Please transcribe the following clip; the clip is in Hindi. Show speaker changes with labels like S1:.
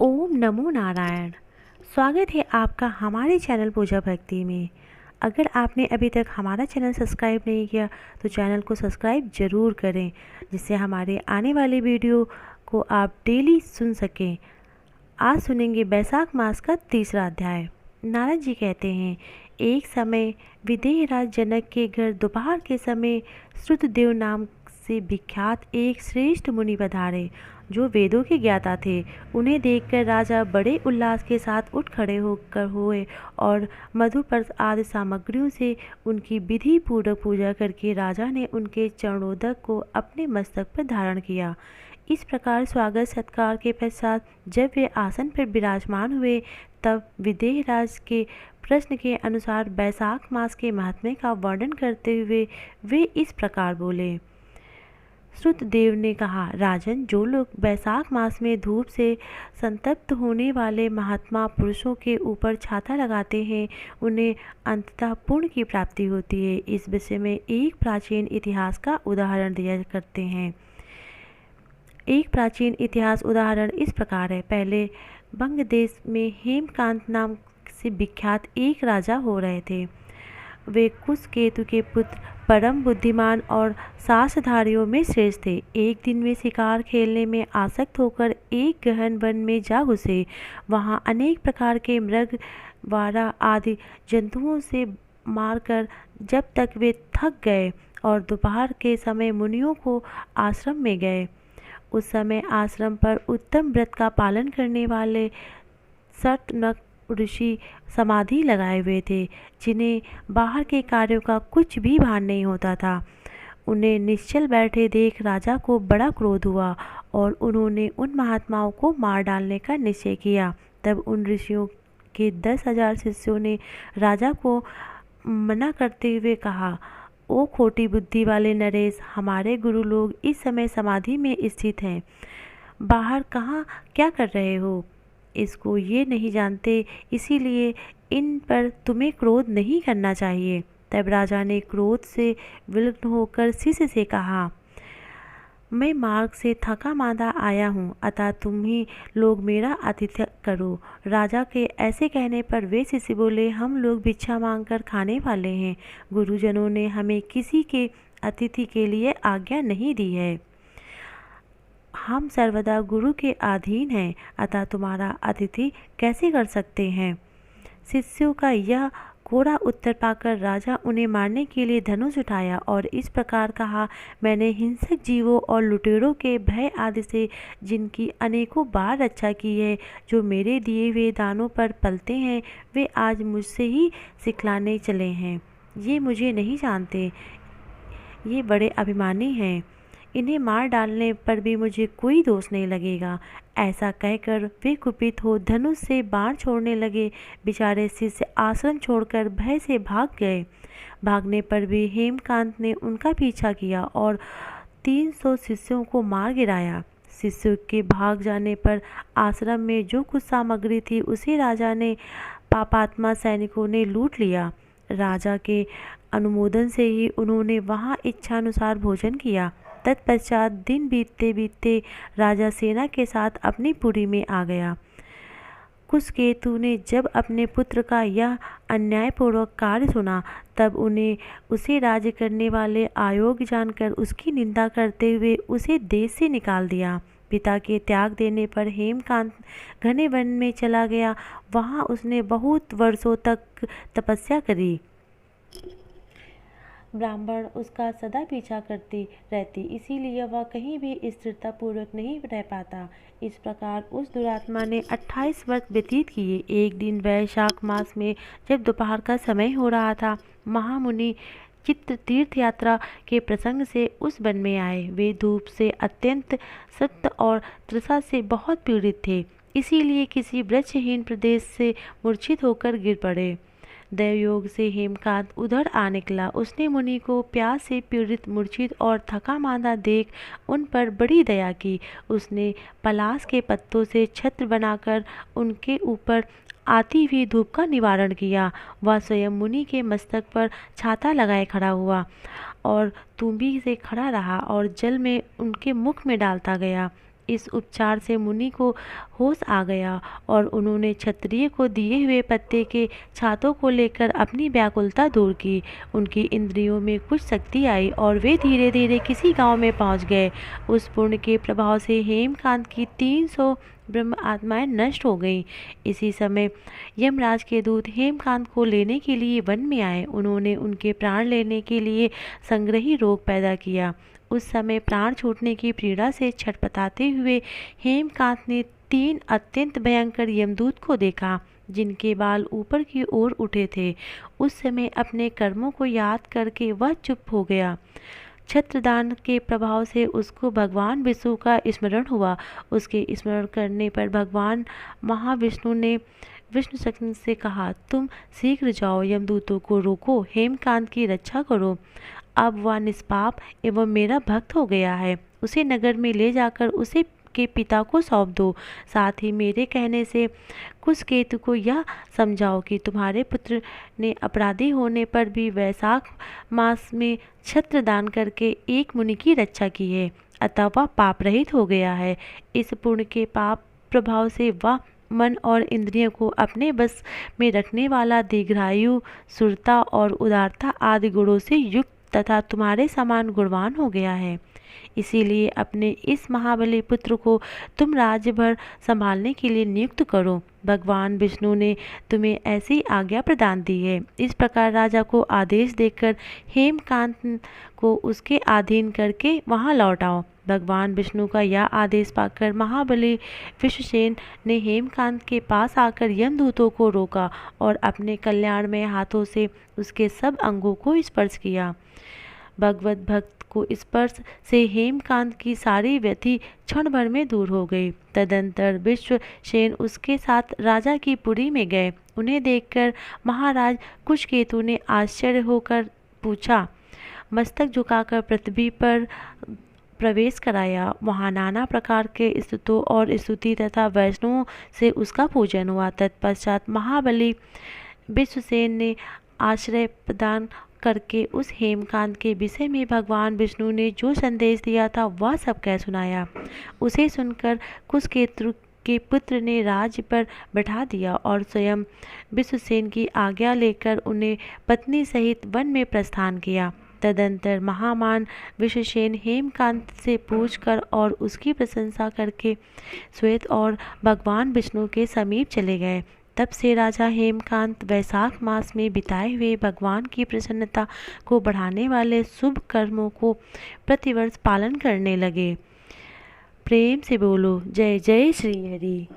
S1: ओम नमो नारायण। स्वागत है आपका हमारे चैनल पूजा भक्ति में। अगर आपने अभी तक हमारा चैनल सब्सक्राइब नहीं किया तो चैनल को सब्सक्राइब ज़रूर करें, जिससे हमारे आने वाले वीडियो को आप डेली सुन सकें। आज सुनेंगे बैसाख मास का तीसरा अध्याय। नारद जी कहते हैं, एक समय विदेहराज जनक के घर दोपहर के समय श्रुतदेव नाम से विख्यात एक श्रेष्ठ मुनि पधारे, जो वेदों के ज्ञाता थे। उन्हें देखकर राजा बड़े उल्लास के साथ उठ खड़े होकर हुए और मधुपर्क आदि सामग्रियों से उनकी विधि पूर्वक पूजा करके राजा ने उनके चरणोदक को अपने मस्तक पर धारण किया। इस प्रकार स्वागत सत्कार के पश्चात जब वे आसन पर विराजमान हुए, तब विदेहराज के प्रश्न के अनुसार बैसाख मास के महात्म्य का वर्णन करते हुए वे इस प्रकार बोले। श्रुतदेव ने कहा, राजन, जो लोग बैसाख मास में धूप से संतप्त होने वाले महात्मा पुरुषों के ऊपर छाता लगाते हैं, उन्हें अंततः पुण्य की प्राप्ति होती है। इस विषय में एक प्राचीन इतिहास का उदाहरण दिया करते हैं। एक प्राचीन इतिहास उदाहरण इस प्रकार है। पहले बंग देश में हेमकांत नाम से विख्यात एक राजा हो रहे थे। वे कुशकेतु के पुत्र, परम बुद्धिमान और साहसधारियों में श्रेष्ठ थे। एक दिन वे शिकार खेलने में आसक्त होकर एक गहन वन में जा घुसे। वहाँ अनेक प्रकार के मृग, वारा आदि जंतुओं से मारकर जब तक वे थक गए और दोपहर के समय मुनियों को आश्रम में गए। उस समय आश्रम पर उत्तम व्रत का पालन करने वाले शतनक ऋषि समाधि लगाए हुए थे, जिन्हें बाहर के कार्यों का कुछ भी भान नहीं होता था। उन्हें निश्चल बैठे देख राजा को बड़ा क्रोध हुआ और उन्होंने उन महात्माओं को मार डालने का निश्चय किया। तब उन ऋषियों के 10,000 शिष्यों ने राजा को मना करते हुए कहा, ओ खोटी बुद्धि वाले नरेश, हमारे गुरु लोग इस समय समाधि में स्थित हैं। बाहर कहाँ क्या कर रहे हो, इसको ये नहीं जानते, इसीलिए इन पर तुम्हें क्रोध नहीं करना चाहिए। तब राजा ने क्रोध से विलग्न होकर शिष्य से कहा, मैं मार्ग से थका मांदा आया हूँ, अतः तुम ही लोग मेरा आतिथ्य करो। राजा के ऐसे कहने पर वे शिष्य बोले, हम लोग भिक्षा मांगकर खाने वाले हैं। गुरुजनों ने हमें किसी के अतिथि के लिए आज्ञा नहीं दी है। हम सर्वदा गुरु के अधीन हैं, अतः तुम्हारा अतिथि कैसे कर सकते हैं। शिष्यों का यह कोरा उत्तर पाकर राजा उन्हें मारने के लिए धनुष उठाया और इस प्रकार कहा, मैंने हिंसक जीवों और लुटेरों के भय आदि से जिनकी अनेकों बार रक्षा की है, जो मेरे दिए हुए दानों पर पलते हैं, वे आज मुझसे ही सिखलाने चले हैं। ये मुझे नहीं जानते, ये बड़े अभिमानी हैं। इन्हें मार डालने पर भी मुझे कोई दोष नहीं लगेगा। ऐसा कहकर वे कुपित हो धनुष से बाण छोड़ने लगे। बेचारे शिष्य आश्रम छोड़कर भय से भाग गए। भागने पर भी हेमकांत ने उनका पीछा किया और 300 शिष्यों को मार गिराया। शिष्यों के भाग जाने पर आश्रम में जो कुछ सामग्री थी उसे राजा ने पापात्मा सैनिकों ने लूट लिया। राजा के अनुमोदन से ही उन्होंने वहाँ इच्छानुसार भोजन किया। तत्पश्चात दिन बीतते बीतते राजा सेना के साथ अपनी पुरी में आ गया। कुशकेतु ने जब अपने पुत्र का यह अन्यायपूर्वक कार्य सुना, तब उन्हें उसे राज्य करने वाले अयोग्य जानकर उसकी निंदा करते हुए उसे देश से निकाल दिया। पिता के त्याग देने पर हेमकांत घने वन में चला गया। वहाँ उसने बहुत वर्षों तक तपस्या करी। ब्राह्मण उसका सदा पीछा करती रहती, इसीलिए वह कहीं भी स्थिरता पूर्वक नहीं रह पाता। इस प्रकार उस दुरात्मा ने 28 वर्ष व्यतीत किए। एक दिन वैशाख मास में जब दोपहर का समय हो रहा था, महामुनि चित्र तीर्थ यात्रा के प्रसंग से उस वन में आए। वे धूप से अत्यंत सत्त और तृषा से बहुत पीड़ित थे, इसीलिए किसी वृक्षहीन प्रदेश से मूर्छित होकर गिर पड़े। दैवयोग से हेमकांत उधर आ निकला। उसने मुनि को प्यास से पीड़ित, मूर्छित और थका मांदा देख उन पर बड़ी दया की। उसने पलाश के पत्तों से छत्र बनाकर उनके ऊपर आती हुई धूप का निवारण किया। वह स्वयं मुनि के मस्तक पर छाता लगाए खड़ा हुआ और तुम्बी से खड़ा रहा और जल में उनके मुख में डालता गया। इस उपचार से मुनि को होश आ गया और उन्होंने क्षत्रिय को दिए हुए पत्ते के छातों को लेकर अपनी व्याकुलता दूर की। उनकी इंद्रियों में कुछ शक्ति आई और वे धीरे धीरे किसी गांव में पहुंच गए। उस पुण्य के प्रभाव से हेमकांत की 300 ब्रह्म आत्माएं नष्ट हो गईं। इसी समय यमराज के दूत हेमकांत को लेने के लिए वन में आए। उन्होंने उनके प्राण लेने के लिए संग्रही रोग पैदा किया। उस समय प्राण छूटने की पीड़ा से छटपटाते हुए हेमकांत ने 3 अत्यंत भयंकर यमदूत को देखा, जिनके बाल ऊपर की ओर उठे थे। उस समय अपने कर्मों को याद करके वह चुप हो गया। छत्रदान के प्रभाव से उसको भगवान विष्णु का स्मरण हुआ। उसके स्मरण करने पर भगवान महाविष्णु ने विष्णु शक्ति से कहा, तुम शीघ्र जाओ, यमदूतों को रोको, हेमकांत की रक्षा करो। अब वह निष्पाप एवं मेरा भक्त हो गया है। उसे नगर में ले जाकर उसे के पिता को सौंप दो। साथ ही मेरे कहने से कुशकेतु को यह समझाओ कि तुम्हारे पुत्र ने अपराधी होने पर भी वैशाख मास में छत्र दान करके एक मुनि की रक्षा की है, अतः वह पाप रहित हो गया है। इस पुण्य के पाप प्रभाव से वह मन और इंद्रियों को अपने बस में रखने वाला दीर्घायु, सुरता और उदारता आदि गुणों से युक्त तथा तुम्हारे समान गुणवान हो गया है। इसीलिए अपने इस महाबली पुत्र को तुम राज्य भर संभालने के लिए नियुक्त करो। भगवान विष्णु ने तुम्हें ऐसी आज्ञा प्रदान दी है। इस प्रकार राजा को आदेश देकर हेमकांत को उसके अधीन करके वहां लौटाओ। भगवान विष्णु का यह आदेश पाकर महाबली विश्वसेन ने हेमकांत के पास आकर यमदूतों को रोका और अपने कल्याणमय हाथों से उसके सब अंगों को स्पर्श किया। भगवत भक्त को स्पर्श से हेमकांत की सारी व्यथि क्षण भर में दूर हो गई। तदंतर विश्वसेन उसके साथ राजा की पुरी में गए। उन्हें देखकर महाराज कुशकेतु ने आश्चर्य होकर पूछा, मस्तक झुकाकर पृथ्वी पर प्रवेश कराया। वहाँ नाना प्रकार के स्तुतों और स्तुति तथा वैष्णवों से उसका पूजन हुआ। तत्पश्चात महाबली विश्वसेन ने आश्रय प्रदान करके उस हेमकांत के विषय में भगवान विष्णु ने जो संदेश दिया था वह सब कह सुनाया। उसे सुनकर कुशकेतु के पुत्र ने राज्य पर बैठा दिया और स्वयं विश्वसेन की आज्ञा लेकर उन्हें पत्नी सहित वन में प्रस्थान किया। तदंतर महामान विश्वसेन हेमकांत से पूछकर और उसकी प्रशंसा करके श्वेत और भगवान विष्णु के समीप चले गए। तब से राजा हेमकांत वैशाख मास में बिताए हुए भगवान की प्रसन्नता को बढ़ाने वाले शुभ कर्मों को प्रतिवर्ष पालन करने लगे। प्रेम से बोलो जय जय श्री हरि।